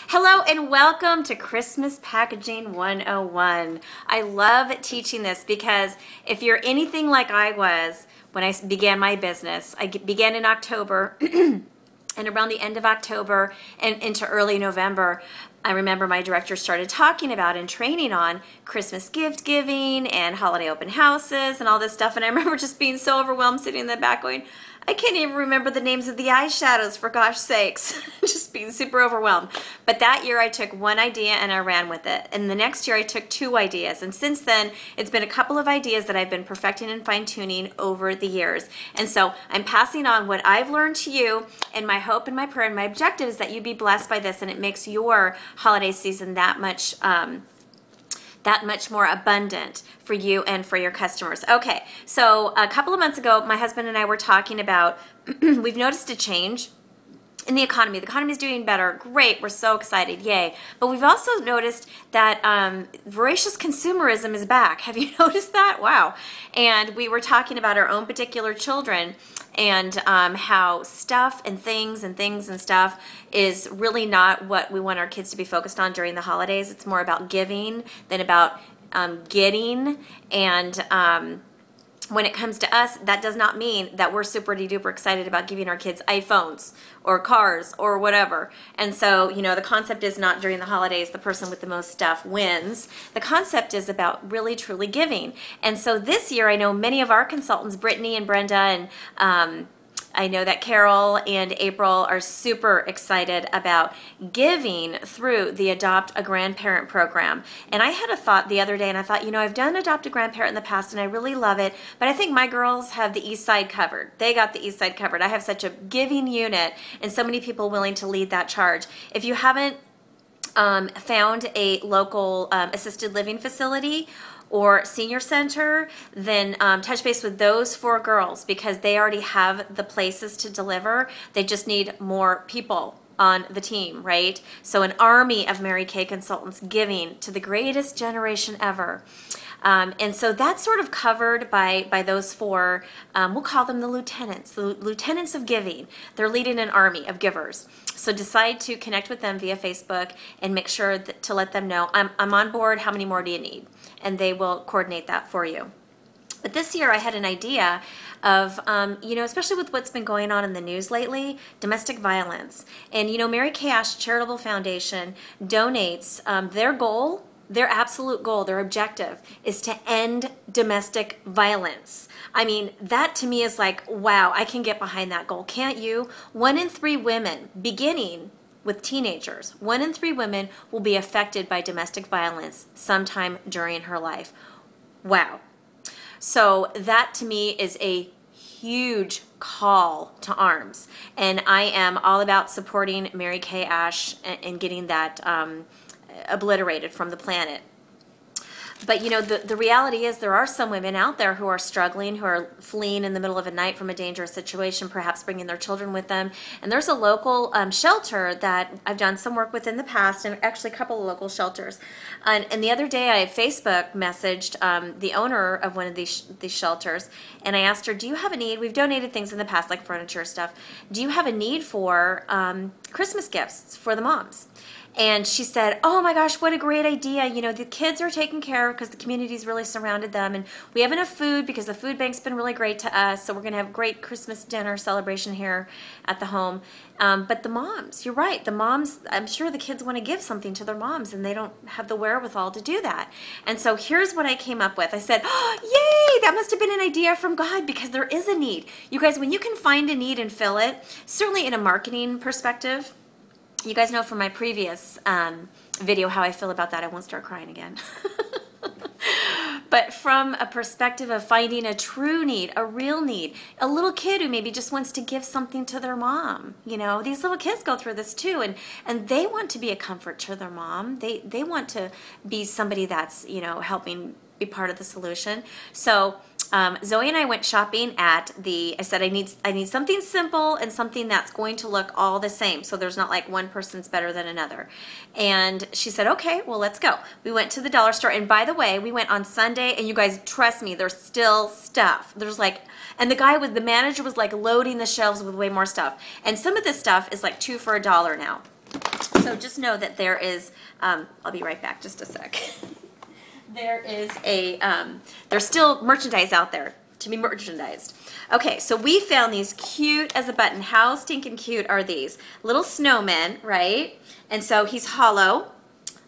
Hello and welcome to Christmas Packaging 101. I love teaching this because if you're anything like I was when I began my business, I began in October and around the end of October and into early November, I remember my director started talking about and training on Christmas gift giving and holiday open houses and all this stuff. And I remember just being so overwhelmed sitting in the back going, I can't even remember the names of the eyeshadows, for gosh sakes. Just being super overwhelmed. But that year I took one idea and I ran with it. And the next year I took two ideas. And since then, it's been a couple of ideas that I've been perfecting and fine-tuning over the years. And so I'm passing on what I've learned to you, and my hope and my prayer and my objective is that you be blessed by this and it makes your holiday season that much more abundant for you and for your customers. Okay, so a couple of months ago, my husband and I were talking about, we've noticed a change in the economy. The economy is doing better. Great, we're so excited, yay. But we've also noticed that voracious consumerism is back. Have you noticed that? Wow. And we were talking about our own particular children and how stuff and things and stuff is really not what we want our kids to be focused on during the holidays. It's more about giving than about getting. And when it comes to us, that does not mean that we're super duper excited about giving our kids iPhones or cars or whatever. And so, you know, the concept is not during the holidays, the person with the most stuff wins. The concept is about really truly giving. And so this year, I know many of our consultants, Brittany and Brenda, and I know that Carol and April are super excited about giving through the Adopt a Grandparent program. And I had a thought the other day, and I thought, you know, I've done Adopt a Grandparent in the past, and I really love it, but I think my girls have the East Side covered. They got the East Side covered. I have such a giving unit, and so many people willing to lead that charge. If you haven't found a local assisted living facility or senior center, then touch base with those 4 girls because they already have the places to deliver. They just need more people on the team, right? So an army of Mary Kay consultants giving to the greatest generation ever. And so that's sort of covered by those 4, we'll call them the lieutenants of giving. They're leading an army of givers. So decide to connect with them via Facebook and make sure to let them know, I'm on board, how many more do you need? And they will coordinate that for you. But this year I had an idea of, you know, especially with what's been going on in the news lately, domestic violence. And, you know, Mary Kay Ash Charitable Foundation donates their goal, their absolute goal, their objective is to end domestic violence. I mean, that to me is like, wow, I can get behind that goal. Can't you? 1 in 3 women, beginning with teenagers, 1 in 3 women will be affected by domestic violence sometime during her life. Wow. So that to me is a huge call to arms. And I am all about supporting Mary Kay Ash and getting that obliterated from the planet. But you know, the reality is there are some women out there who are struggling, who are fleeing in the middle of a night from a dangerous situation, perhaps bringing their children with them. And there's a local shelter that I've done some work with in the past, and actually a couple of local shelters. And the other day I Facebook messaged the owner of one of these shelters, and I asked her, do you have a need? We've donated things in the past like furniture stuff. Do you have a need for Christmas gifts for the moms? And she said, oh my gosh, what a great idea. You know, the kids are taken care of because the community's really surrounded them. And we have enough food because the food bank's been really great to us. So we're going to have a great Christmas dinner celebration here at the home. But the moms, you're right. The moms, I'm sure the kids want to give something to their moms and they don't have the wherewithal to do that. And so here's what I came up with. I said, oh, yay, that must have been an idea from God because there is a need. You guys, when you can find a need and fill it, certainly in a marketing perspective, you guys know from my previous video how I feel about that. I won't start crying again. But from a perspective of finding a true need, a real need, a little kid who maybe just wants to give something to their mom. You know, these little kids go through this too, and they want to be a comfort to their mom. They want to be somebody that's, you know, helping be part of the solution. So Zoe and I went shopping at I said I need something simple and something that's going to look all the same, so there's not like one person's better than another. And she said, okay, well, let's go. We went to the dollar store, and by the way, we went on Sunday, and you guys, trust me, there's still stuff. There's like, and the manager was like loading the shelves with way more stuff. And some of this stuff is like 2 for $1 now. So just know that there is, I'll be right back, just a sec. There is there's still merchandise out there to be merchandised. Okay, so we found these cute as a button. How stinking cute are these? Little snowmen, right? And so he's hollow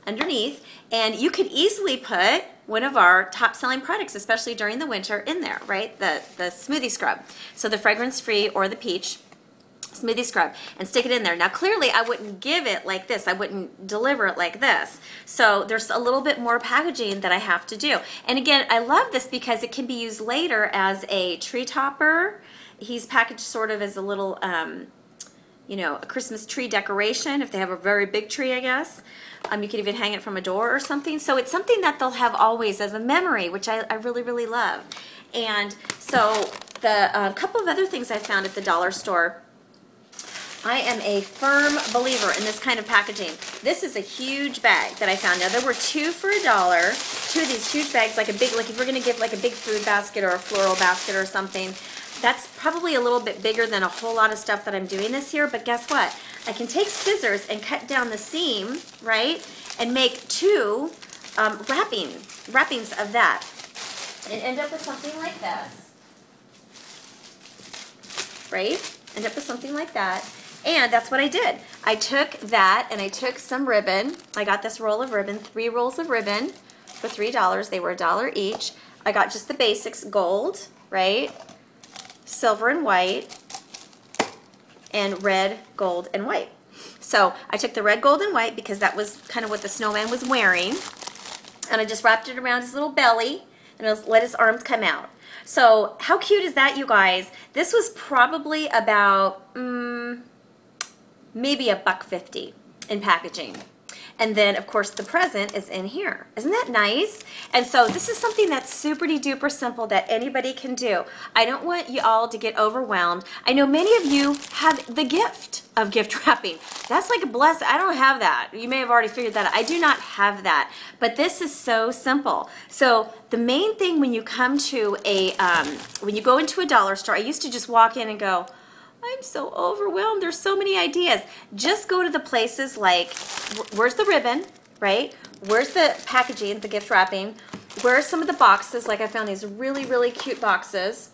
underneath, and you could easily put one of our top selling products, especially during the winter, in there, right? The smoothie scrub. So the fragrance free or the peach smoothie scrub, and stick it in there. Now clearly I wouldn't give it like this. I wouldn't deliver it like this. So there's a little bit more packaging that I have to do. And again, I love this because it can be used later as a tree topper. He's packaged sort of as a little, you know, a Christmas tree decoration if they have a very big tree, I guess. You could even hang it from a door or something. So it's something that they'll have always as a memory, which I really, really love. And so the couple of other things I found at the dollar store, I am a firm believer in this kind of packaging. This is a huge bag that I found. Now there were two for $1. Two of these huge bags, like a big, like if we're gonna give like a big food basket or a floral basket or something, that's probably a little bit bigger than a whole lot of stuff that I'm doing this year, but guess what? I can take scissors and cut down the seam, right? And make two wrappings of that. And end up with something like this, right? End up with something like that. And that's what I did. I took that and I took some ribbon. I got this roll of ribbon, 3 rolls of ribbon for $3. They were $1 each. I got just the basics, gold, right? Silver and white, and red, gold, and white. So I took the red, gold, and white because that was kind of what the snowman was wearing. And I just wrapped it around his little belly and let his arms come out. So how cute is that, you guys? This was probably about maybe $1.50 in packaging. And then, of course, the present is in here. Isn't that nice? And so this is something that's super-duper simple that anybody can do. I don't want you all to get overwhelmed. I know many of you have the gift of gift wrapping. That's like a blessing. I don't have that. You may have already figured that out. I do not have that. But this is so simple. So the main thing when you come to a, when you go into a dollar store, I used to just walk in and go, I'm so overwhelmed. There's so many ideas. Just go to the places like, where's the ribbon, right? Where's the packaging, the gift wrapping? Where are some of the boxes? Like I found these really cute boxes,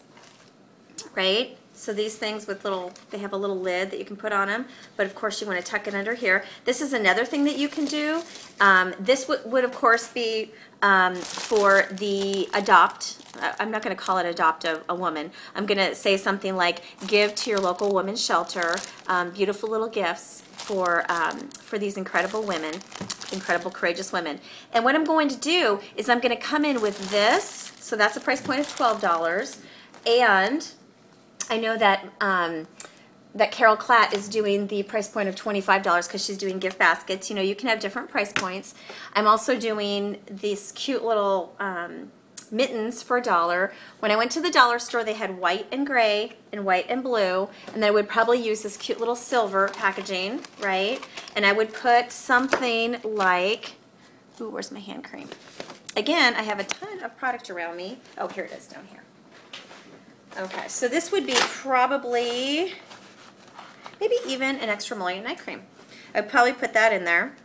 right? So these things with little, they have a little lid that you can put on them, but of course you want to tuck it under here. This is another thing that you can do. This would of course be for the adopt. I'm not going to call it adopt a woman. I'm going to say something like give to your local women's shelter, beautiful little gifts for these incredible women, incredible courageous women. And what I'm going to do is I'm going to come in with this. So that's a price point of $12. And I know that that Carol Klatt is doing the price point of $25 because she's doing gift baskets. You know, you can have different price points. I'm also doing these cute little mittens for $1. When I went to the dollar store, they had white and gray and white and blue, and then I would probably use this cute little silver packaging, right? And I would put something like, ooh, where's my hand cream? Again, I have a ton of product around me. Oh, here it is down here. Okay, so this would be probably, maybe even an extra emollient night cream. I'd probably put that in there,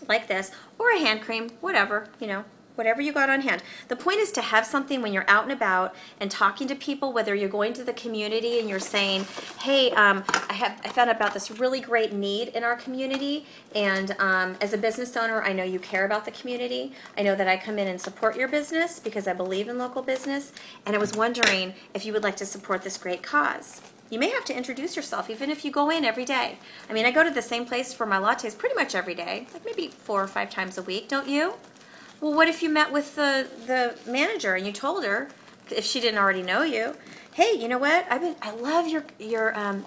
like this, or a hand cream, whatever, you know, whatever you got on hand. The point is to have something when you're out and about and talking to people, whether you're going to the community and you're saying, hey, I found out about this really great need in our community, and as a business owner, I know you care about the community. I know that I come in and support your business because I believe in local business, and I was wondering if you would like to support this great cause. You may have to introduce yourself even if you go in every day. I mean, I go to the same place for my lattes pretty much every day, like maybe 4 or 5 times a week, don't you? Well, what if you met with the manager and you told her, if she didn't already know you, hey, you know what? I love your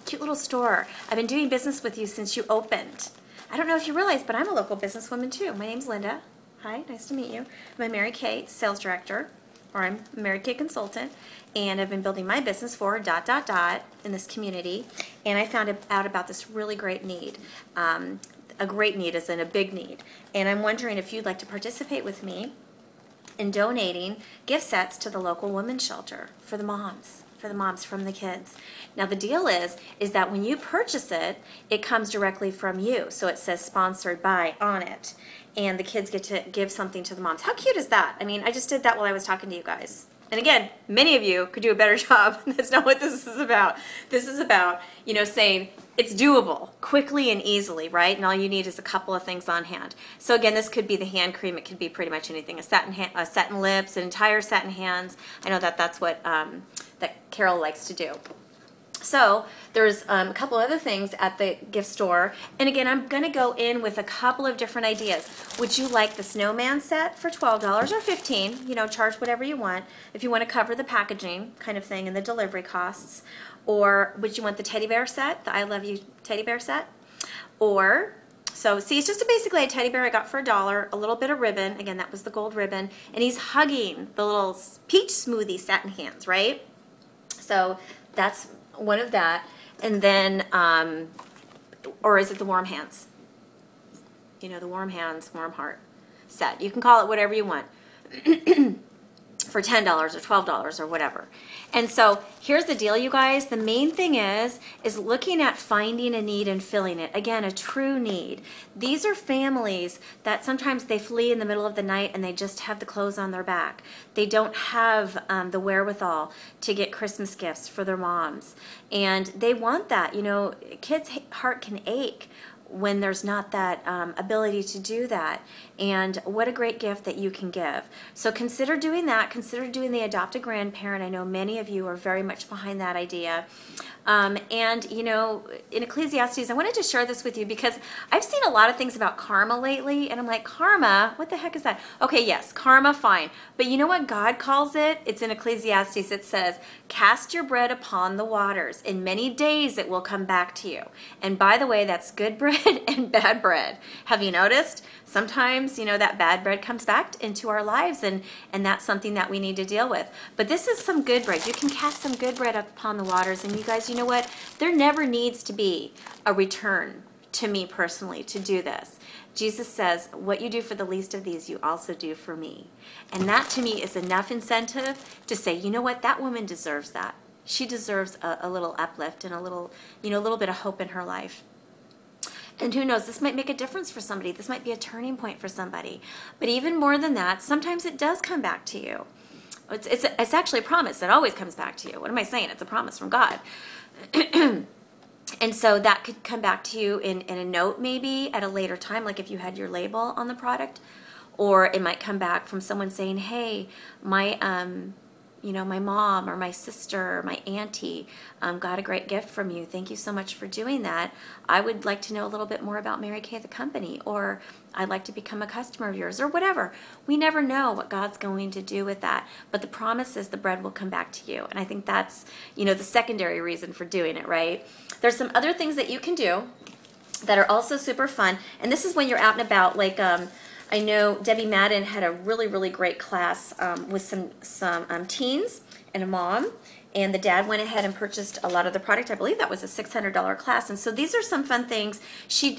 cute little store. I've been doing business with you since you opened. I don't know if you realize, but I'm a local businesswoman too. My name's Linda. Hi, nice to meet you. I'm a Mary Kay sales director, or I'm a Mary Kay consultant, and I've been building my business for ... in this community, and I found out about this really great need. A great need as in a big need. And I'm wondering if you'd like to participate with me in donating gift sets to the local women's shelter for the moms. for the moms, from the kids. Now the deal is that when you purchase it, it comes directly from you. So it says sponsored by on it. And the kids get to give something to the moms. How cute is that? I mean, I just did that while I was talking to you guys. And again, many of you could do a better job. That's not what this is about. This is about, you know, saying it's doable quickly and easily, right? And all you need is a couple of things on hand. So again, this could be the hand cream. It could be pretty much anything. A satin lips, an entire satin hands. I know that that's what that Carol likes to do. So there's a couple other things at the gift store. And again, I'm going to go in with a couple of different ideas. Would you like the snowman set for $12 or $15? You know, charge whatever you want. If you want to cover the packaging kind of thing and the delivery costs. Or would you want the teddy bear set, the I Love You teddy bear set? Or, so see, it's just basically a teddy bear I got for $1, a little bit of ribbon. Again, that was the gold ribbon. And he's hugging the little peach smoothie satin hands, right? So that's one of that. And then, or is it the warm hands? You know, the warm hands, warm heart set. You can call it whatever you want. For $10 or $12 or whatever. And so here's the deal, you guys. The main thing is looking at finding a need and filling it. Again, a true need. These are families that sometimes they flee in the middle of the night and they just have the clothes on their back. They don't have the wherewithal to get Christmas gifts for their moms. And they want that. You know, kids' heart can ache when there's not that ability to do that. And what a great gift that you can give. So consider doing that. Consider doing the adopt a grandparent. I know many of you are very much behind that idea. And, you know, in Ecclesiastes, I wanted to share this with you because I've seen a lot of things about karma lately, and I'm like, karma? What the heck is that? Okay, yes, karma, fine. But you know what God calls it? It's in Ecclesiastes. It says, cast your bread upon the waters. In many days it will come back to you. And by the way, that's good bread and bad bread. Have you noticed? Sometimes, you know, that bad bread comes back into our lives, and that's something that we need to deal with. But this is some good bread. You can cast some good bread up upon the waters, and you guys, you know what? There never needs to be a return to me personally to do this. Jesus says, what you do for the least of these, you also do for me. And that to me is enough incentive to say, you know what? That woman deserves that. She deserves a little uplift and a little, you know, a little bit of hope in her life. And who knows, this might make a difference for somebody. This might be a turning point for somebody. But even more than that, sometimes it does come back to you. It's actually a promise that always comes back to you. What am I saying? It's a promise from God. And so that could come back to you in a note maybe at a later time, like if you had your label on the product. Or it might come back from someone saying, hey, my you know, my mom or my sister or my auntie got a great gift from you. Thank you so much for doing that. I would like to know a little bit more about Mary Kay the company, or I'd like to become a customer of yours, or whatever. We never know what God's going to do with that. But the promise is the bread will come back to you. And I think that's, you know, the secondary reason for doing it, right? There's some other things that you can do that are also super fun. And this is when you're out and about, like I know Debbie Madden had a really, really great class with some teens and a mom, and the dad went ahead and purchased a lot of the product. I believe that was a $600 class. And so these are some fun things. He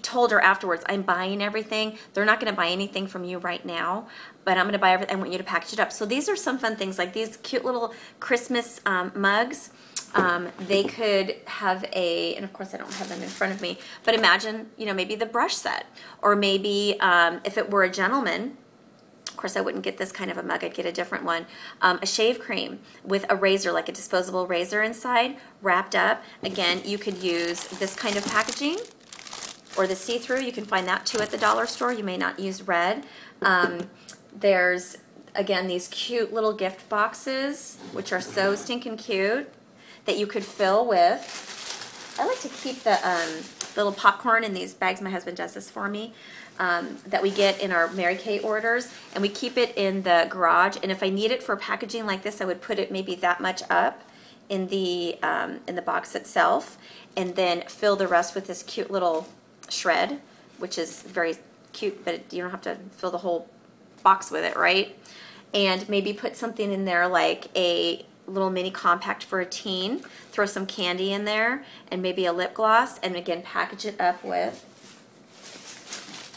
told her afterwards, I'm buying everything. They're not going to buy anything from you right now, but I'm going to buy everything. I want you to package it up. So these are some fun things, like these cute little Christmas mugs. They could have and of course I don't have them in front of me, but imagine, you know, maybe the brush set, or maybe if it were a gentleman, of course I wouldn't get this kind of a mug, I'd get a different one, a shave cream with a razor, like a disposable razor inside, wrapped up. Again, you could use this kind of packaging, or the see-through. You can find that too at the dollar store. You may not use red. There's, again, these cute little gift boxes, which are so stinking cute, that you could fill with. I like to keep the little popcorn in these bags. My husband does this for me, that we get in our Mary Kay orders, and we keep it in the garage. And if I need it for packaging like this, I would put it maybe that much up in the box itself, and then fill the rest with this cute little shred, which is very cute, but you don't have to fill the whole box with it, right? And maybe put something in there like a little mini compact for a teen, throw some candy in there, and maybe a lip gloss, and again package it up with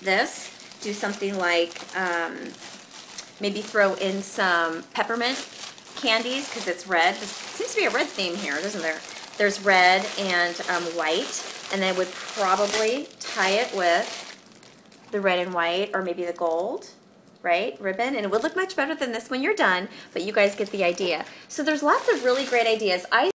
this. Do something like maybe throw in some peppermint candies because it's red. There seems to be a red theme here, doesn't there? There's red and white, and I would probably tie it with the red and white, or maybe the gold, right, ribbon, and it would look much better than this when you're done, but you guys get the idea. So there's lots of really great ideas. I